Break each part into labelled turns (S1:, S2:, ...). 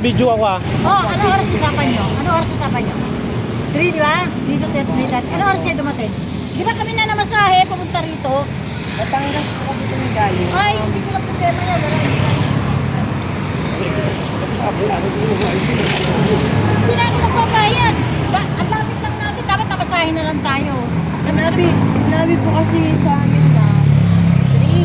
S1: naka-video ako ah.
S2: Oh, ano oras usapan nyo? Ano oras usapan nyo? 3, di ba? Dito 3:30. Ano oras kayo dumating? Di ba kami na namasahe pumunta rito?
S3: Batangas po kasi kami galing.
S2: Ay, hindi ko lang problema yan. Hindi na ako magbabayad. Ang lapit lang natin. Dapat namasahe na lang tayo.
S3: Sinabi po kasi sa amin na 3.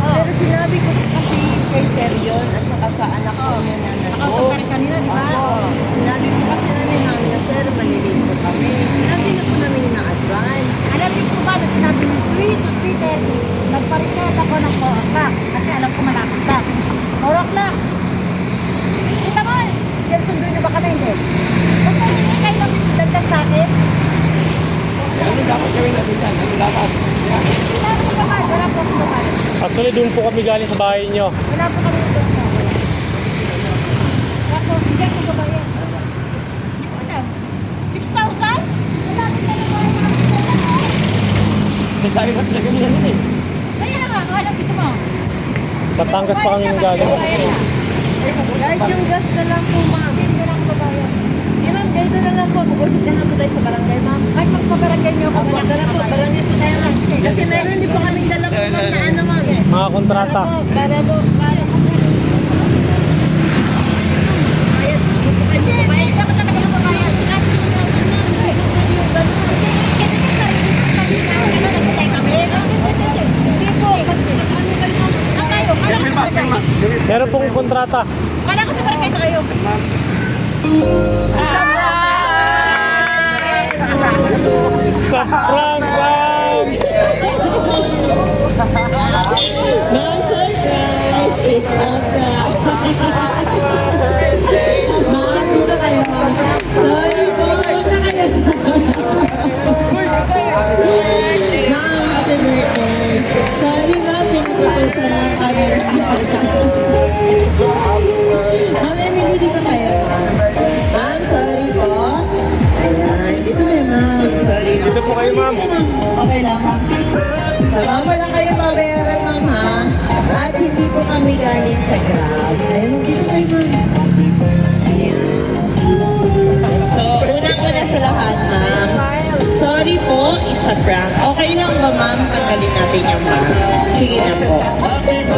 S2: Oh.
S3: Pero sinabi ko po kasi kay Sir Yon at saka sa anak ko na nanay ko.
S2: Nakausap ka rin kanina, di ba?
S3: Oo. Sinabi po kasi namin na Sir, malilate po kami. Sinabi na po namin na advance.
S2: Alam niyo po ba, nung sinabi niyo 3 to 3:30, nagpa-reset ako ng 4 o'clock. Kasi alam ko malapit lang. 4 o'clock. Kita mo, sinusunduin niyo ba kami? Hindi. Basta hindi kayo lang dagdag sa akin.
S4: Ano dapat gawin natin yan? Ano dapat?
S2: Wala po kapag, wala po kapag.
S1: Actually, doon po kami galing sa bahay nyo.
S2: Wala po kami doon. Ako, hindi ako babayan. Hindi ko alam. 6,000? Wala po na naman.
S4: Sa tayo na talaga nila nun eh.
S2: Kaya nga, anong gusto mo?
S1: Batangas pa kami galing.
S3: Kahit yung gas na lang po, ma'am.
S2: Hindi na ako babayan.
S3: Ma'am, ganito na lang po. Mag-usap na lang po tayo sa barangay, ma'am.
S2: Kahit magpabarangay niyo ako,
S3: Opo,
S2: wala
S3: dala po. Barangay po tayo, ma'am. Kasi meron din po kaming dala po, ma'am, na ano, ma'am.
S1: Mga kontrata.
S3: Para po. Bayad, hindi po kayo
S2: Hindi,
S3: magbabayad.
S2: hindi ako talaga magbabayad. Kasi hindi ako Hindi po. Ang kayo, kala ko sa barangay.
S1: Meron pong kontrata.
S2: Kala ko sa barangay na kayo.
S1: Sa prank bang!
S3: Ma'am, surprise! It's a prank! Ma'am, dito kayo, ma'am. Sorry po, punta kayo. Ma'am, happy birthday. Sorry, ma'am, pinuputusan lang kami. Ma'am, Emily, dito kayo. Ma'am, sorry po. Ayan, dito kayo, ma'am. Sorry.
S1: Dito po kayo, ma'am.
S3: Okay lang, ma'am. Sa mama lang kayo mabayaran, ma'am, ha? At hindi po kami galing sa Grab. Ayun, dito kayo, ma'am. Ayan. So, unang-una sa lahat, ma'am. Sorry po, it's a prank. Okay lang ba, ma'am? Tanggalin natin yung mask. Sige na po. Ayan,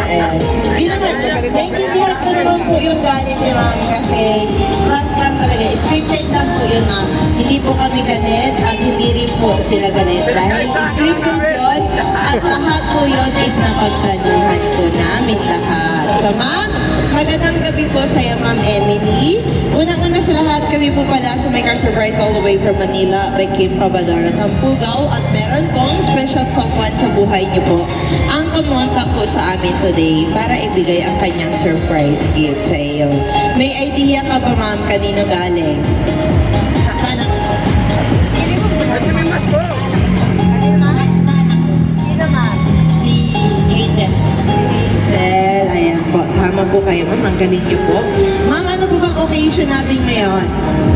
S3: ayan. Hindi naman, naiintindihan ko naman po yung galit ni ma'am kasi prank talaga. Scripted lang po yun, ma'am. Hindi po kami galit at hindi rin po sila galit dahil scripted yun at lahat po yun is napagplanuhan po namin lahat. So, ma'am, magandang gabi po sa iyo, Ma'am Emily. Unang-una sa lahat, kami po pala sa Make Our Surprise All the Way from Manila by Kim Pabador at Pugaw at meron pong special someone sa buhay niyo po ang kumontak po sa amin today para ibigay ang kanyang surprise gift sa iyo. May idea ka ba, ma'am, kanino galing?
S4: Kasi may mas ko.
S3: Sino, ma'am?
S2: Si Hazel.
S3: Well, ayan po. Tama po kayo, ma'am. Ang galing niyo po. Ma'am, ano po bang occasion natin ngayon?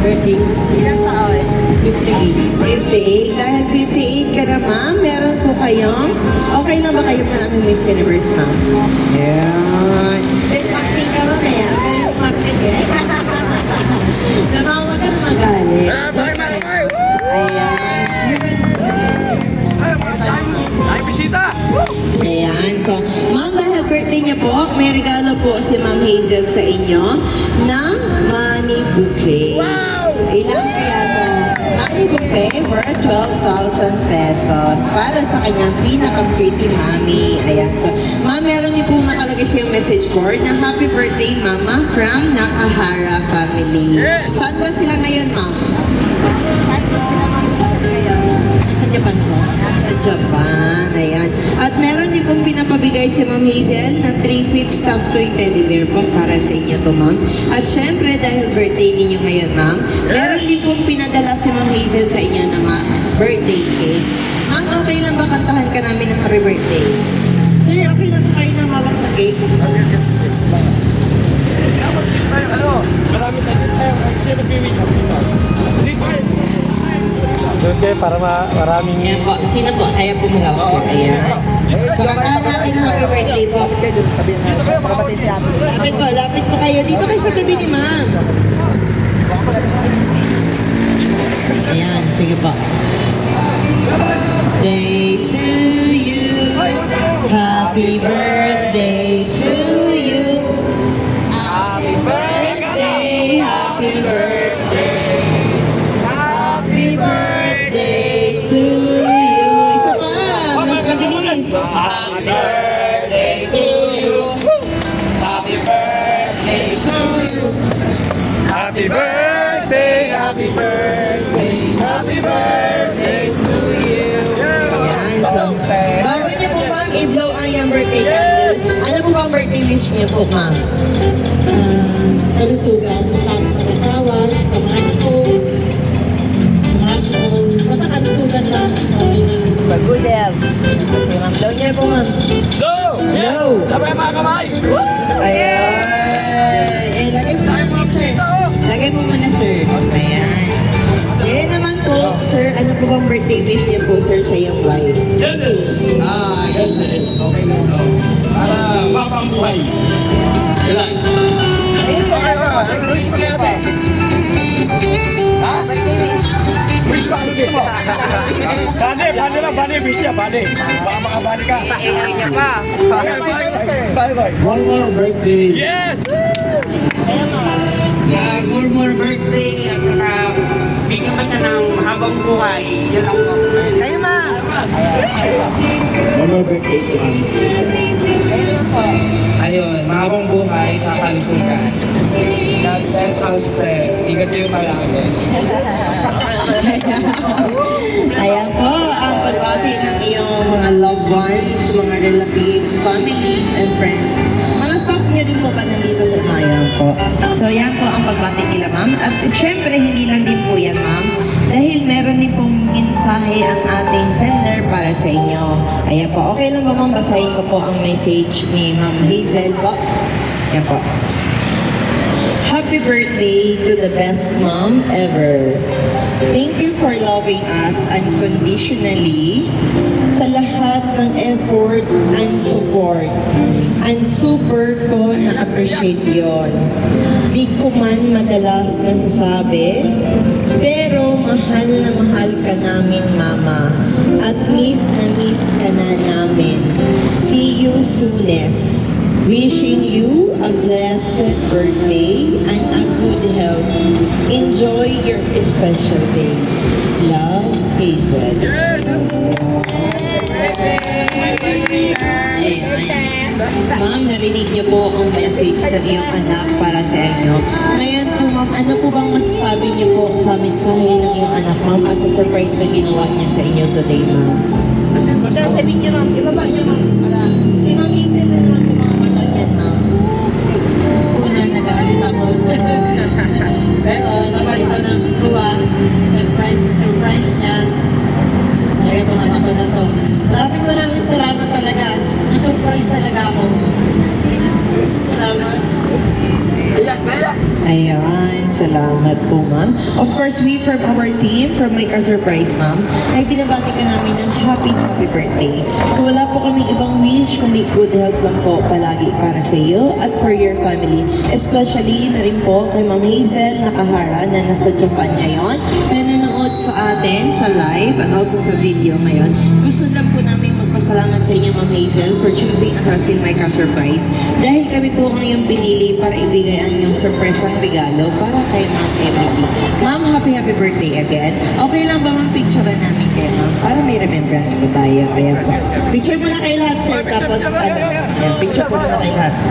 S3: 30. Ilang taon? 58. 58. Dahil 58 ka na, ma'am, meron po kayong... Okay lang ba kayo po namin Miss Universe, ma'am? Ayan. Let's acting ka rin, ayan. Pero market eh. Namawa ka na magalit. Ayan.
S4: Ay, bisita!
S3: Ayan. So, ma'am, dahil birthday niyo po, may regalo po si Ma'am Hazel sa inyo ng money bouquet.
S4: Wow!
S3: Ilan kaya to? Money bouquet worth 12,000 pesos para sa kanyang pinaka-pretty mommy. Ayan. So, ma'am, meron niyo pong nakalagay sa yung message board na happy birthday, Mama, from Nakahara family.
S4: Yes!
S3: Saan ba sila ngayon, ma'am? Saan ba sila, ma'am, ngayon?
S2: Sa Japan po.
S3: Sa Japan, ayan. At meron din pong pinapabigay si Ma'am Hazel na 3-feet stuffed toy teddy bear po para sa inyo to, ma'am. At syempre, dahil birthday ninyo ngayon, ma'am, meron din pong pinadala si Ma'am Hazel sa inyo na birthday cake. Ma'am, okay lang ba kantahan ka namin ng happy birthday? Sir, okay lang ba kayo na mawak sa cake?
S4: Ano? Marami tayo. Kasi nag-video.
S1: Doon kayo para maraming...
S3: Ayan po. Sino po? Kaya po mag-awak, sir. Ayan. So, kantahan natin happy birthday po. Lapit po kayo. Dito kayo sa tabi ni ma'am. Ayan, sige po. Day to you. Happy birthday to you. Happy birthday, happy birthday. Happy birthday to you. Isa pa, mas mabilis.
S4: Happy birthday to you. Happy birthday to you. Happy birthday, happy birthday, happy birthday to you.
S3: Ayan, so, bago niyo po ma'am i-blow ang yung birthday candle, ano po bang birthday wish niyo po ma'am?
S5: Kalusugan sa asawa, sa mga anak ko, basta kalusugan lang. Okay na.
S3: Good health. Okay ma'am, blow niyo po ma'am.
S4: Go!
S3: Blow!
S4: Sabay mga kamay!
S3: Ayan. Eh, lagay mo natin sir. Lagay mo muna sir. Ayan. Eh naman po, sir, ano po bang birthday wish niyo po sir sa iyong wife?
S4: Yan din. Yan din. Okay na. Para mapang buhay. Ilan? Okay ba? Wish mo kaya ba? Ha? Wish mo ano gusto mo? Bane, wish niya, bane. Baka makabane ka.
S3: Iingay niya pa.
S4: Bye.
S1: One more birthday.
S4: Yes!
S6: More birthday at saka bigyan pa siya ng mahabang buhay. Yan ang
S3: Kayo ma'am.
S1: One more birthday to Auntie.
S3: Kayo naman po.
S6: ayun, mahabang buhay sa kalusugan. God bless us, ingat kayo palagi.
S3: Ayan po, ang pagbati ng iyong mga loved ones, mga relatives, families, and friends. Mga staff niyo din po ba nandito sa Mayan po? So yan po ang pagbati nila ma'am. At syempre, hindi lang din po yan ma'am. Dahil meron din pong mensahe ang ating sender para sa inyo. Ayan po, okay lang ba ma'am? Basahin ko po ang message ni Ma'am Hazel po. Ayan po. Happy birthday to the best mom ever. Thank you for loving us unconditionally sa lahat ng effort and support. And super ko na-appreciate yon. Di ko man madalas nasasabi, pero mahal na mahal ka namin, Mama. At miss na miss ka na namin. See you soonest. Wishing you a blessed birthday and a good health. Enjoy your special day. Love, Hazel. Ma'am, narinig niyo po ang message na iyong anak para sa inyo. Ngayon po ma'am, ano po bang masasabi niyo po sa mensahe ng iyong anak ma'am at sa surprise na ginawa niya sa inyo today ma'am? Magkano sa video ma'am, ibaba niyo ma'am. Para si Ma'am Hazel na naman po mga manood yan ma'am. Una, nag-aalit ako. Pero napalit ko ng kuha, surprise niya. Kaya itong anak ko na to. Maraming salamat talaga. Na-surprise talaga ako. Salamat. Ayan, salamat po ma'am. Of course, we from our team, from Make a Surprise ma'am, ay binabati ka namin ng happy birthday. So wala po kaming ibang wish, kundi good health lang po palagi para sa iyo at for your family. Especially na rin po kay Ma'am Hazel Nakahara na nasa Japan ngayon, na nanonood sa atin sa live at also sa video ngayon. Gusto lang po namin magpasalamat sa inyo Ma'am Hazel for choosing and trusting Make a Surprise dahil kami po ang iyong pinili para ibigay ang inyong surprise regalo para kay Ma'am Emily. Ma'am, happy birthday again. Okay lang ba ma'am picturean namin kay ma'am? Para may remembrance po tayo. Ayan po. Picture muna kayo lahat sir. Tapos ano, ayan, picture po muna kayo lahat.